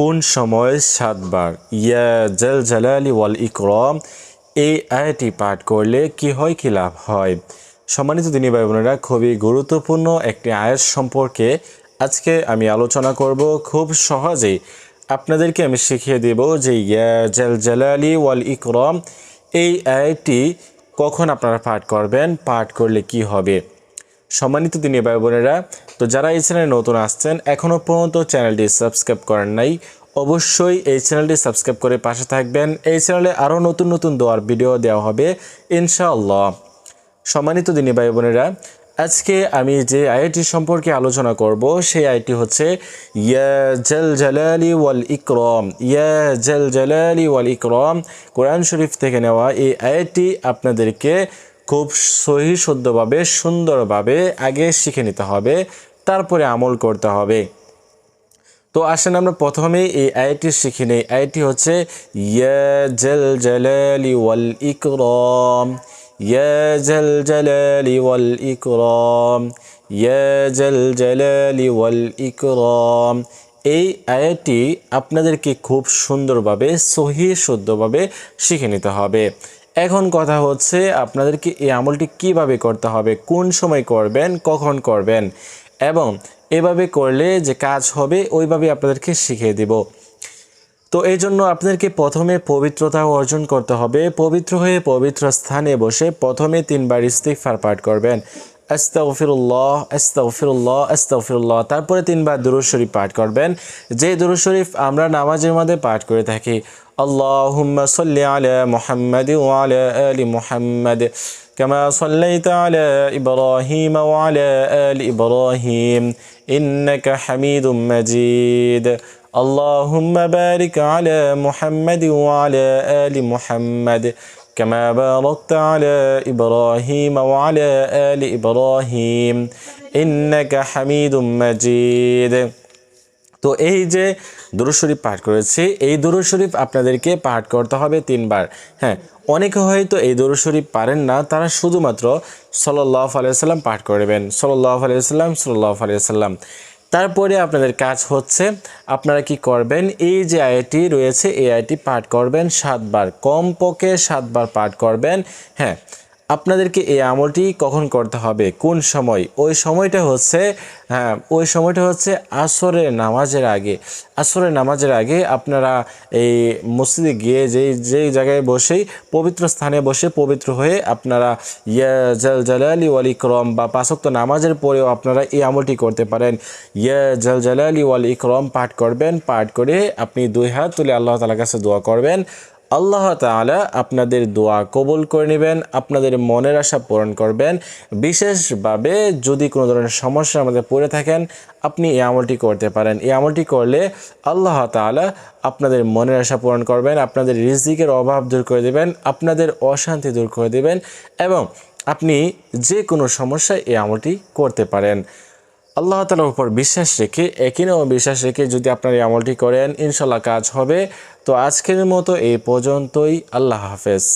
কোন সময় 7 বার ইয়া জাল জালালি ওয়াল ইকরাম এই আয়াতটি পাঠ করলে কি হয়, কি লাভ হয়? সম্মানিত দিনী ভাই বোনেরা, খুবই গুরুত্বপূর্ণ একটি আয়াত সম্পর্কে আজকে আমি আলোচনা করব। খুব সহজেই আপনাদেরকে আমি শিখিয়ে দেব যে ইয়া জাল জালালি ওয়াল ইকরাম এই আয়াতটি কখন আপনারা পাঠ করবেন, পাঠ করলে কি হবে। সম্মানিত দিনী ভাই বোনেরা, তো যারা এই চ্যানেলে নতুন আসছেন, এখনও পর্যন্ত চ্যানেলটি সাবস্ক্রাইব করেন নাই, অবশ্যই এই চ্যানেলটি সাবস্ক্রাইব করে পাশে থাকবেন। এই চ্যানেলে আরও নতুন নতুন দোয়ার ভিডিও দেওয়া হবে ইনশাআল্লাহ। সম্মানিত দিনী ভাই বোনেরা, আজকে আমি যে আয়াতটি সম্পর্কে আলোচনা করব সেই আয়াতটি হচ্ছে ইয়া জাল জালালি ওয়াল ইকরাম। ইয়া জাল জালালি ওয়াল ইকরাম কোরআন শরীফ থেকে নেওয়া এই আয়াতটি আপনাদেরকে খুব সহি শুদ্ধভাবে সুন্দরভাবে আগে শিখে নিতে হবে, তারপরে আমল করতে হবে। তো আসেন আমরা প্রথমে এই আয়াতটি শিখে নেই। আয়াতটি হচ্ছে ইয়া জাল জালালি ওয়াল ইকরাম। ইয়া জাল জালালি ওয়াল ইকরাম। ইয়া জাল জালালি ওয়াল ইকরাম। এই আয়াতটি আপনাদেরকে খুব সুন্দরভাবে সহি শুদ্ধভাবে শিখে নিতে হবে। এখন কথা হচ্ছে আপনাদেরকে এই আমলটি কিভাবে করতে হবে, কোন সময় করবেন, কখন করবেন, এবং এভাবে করলে যে কাজ হবে ওইভাবে আপনাদেরকে শিখিয়ে দেব। তো এই জন্য আপনাদেরকে প্রথমে পবিত্রতা অর্জন করতে হবে। পবিত্র হয়ে পবিত্র স্থানে বসে প্রথমে 3 বার ইস্তিগফার পাঠ করবেন। আস্তাগফিরুল্লাহ আস্তাগফিরুল্লাহ আস্তাগফিরুল্লাহ। তারপরে 3 বার দুরূদ শরীফ পাঠ করবেন, যে দুরূদ শরীফ আমরা নামাজের মধ্যে পাঠ করে থাকি। আল্লাহুম্মা সাল্লি আলা মুহাম্মাদ ওয়া আলা আলি মুহাম্মাদ কামা সাল্লাইতা আলা ইব্রাহিম ওয়া আলা আলি ইব্রাহিম ইন্নাকা হামিদুম মাজিদ। اللهم بارك على محمد وعلى آل محمد كما باركت على إبراهيم وعلى آل إبراهيم إنك حميد مجيد। তো এই যে দুরূদ শরীফ পাঠ করেছি, এই দুরূদ শরীফ আপনাদেরকে পাঠ করতে হবে 3 বার। হ্যাঁ, অনেকে হয়তো এই দুরূদ শরীফ পারেন না, তারা শুধুমাত্র সাল্লাল্লাহু আলাইহি ওয়াসাল্লাম পাঠ করবেন। সাল্লাল্লাহু আলাইহি ওয়াসাল্লাম সাল্লাল্লাহু আলাইহি ওয়াসাল্লাম। তারপরে আপনাদের কাজ হচ্ছে আপনারা কি করবেন, এই যে আয়াতটি রয়েছে এই আয়াতটি পাঠ করবেন 7 বার, কমপক্ষে 7 বার পাঠ করবেন। হ্যাঁ, আপনাদেরকে এই আমলটি কখন করতে হবে, কোন সময়, ওই সময়টা হচ্ছে আসরের নামাজের আগে। আসরের নামাজের আগে আপনারা এই মসজিদে গিয়ে যেই জায়গায় বসেই পবিত্র স্থানে বসে পবিত্র হয়ে আপনারা ইয়া জাল জালালি ওয়াল ইকরাম বা 5 ওয়াক্ত নামাজের পরেও আপনারা এই আমলটি করতে পারেন। ইয়া জাল জালালি ওয়াল ইকরাম পাঠ করবেন। পাঠ করে আপনি 2 হাত তুলে আল্লাহ তাআলার কাছে দোয়া করবেন। আল্লাহ তাআলা আপনাদের দোয়া কবুল করে নেবেন, আপনাদের মনের আশা পূরণ করবেন। বিশেষভাবে যদি কোনো ধরনের সমস্যার মধ্যে পড়ে থাকেন, আপনি এই আমলটি করতে পারেন। এই আমলটি করলে আল্লাহ তাআলা আপনাদের মনের আশা পূরণ করবেন, আপনাদের রিজিকের অভাব দূর করে দেবেন, আপনাদের অশান্তি দূর করে দেবেন, এবং আপনি যে কোনো সমস্যায় এই আমলটি করতে পারেন। আল্লাহ তাআলার উপর বিশ্বাস রেখে, একিনও বিশ্বাস রেখে যদি আপনারা এই আমলটি করেন, ইনশাআল্লাহ কাজ হবে। তো আজকের মতো এই পর্যন্তই। আল্লাহ হাফেজ।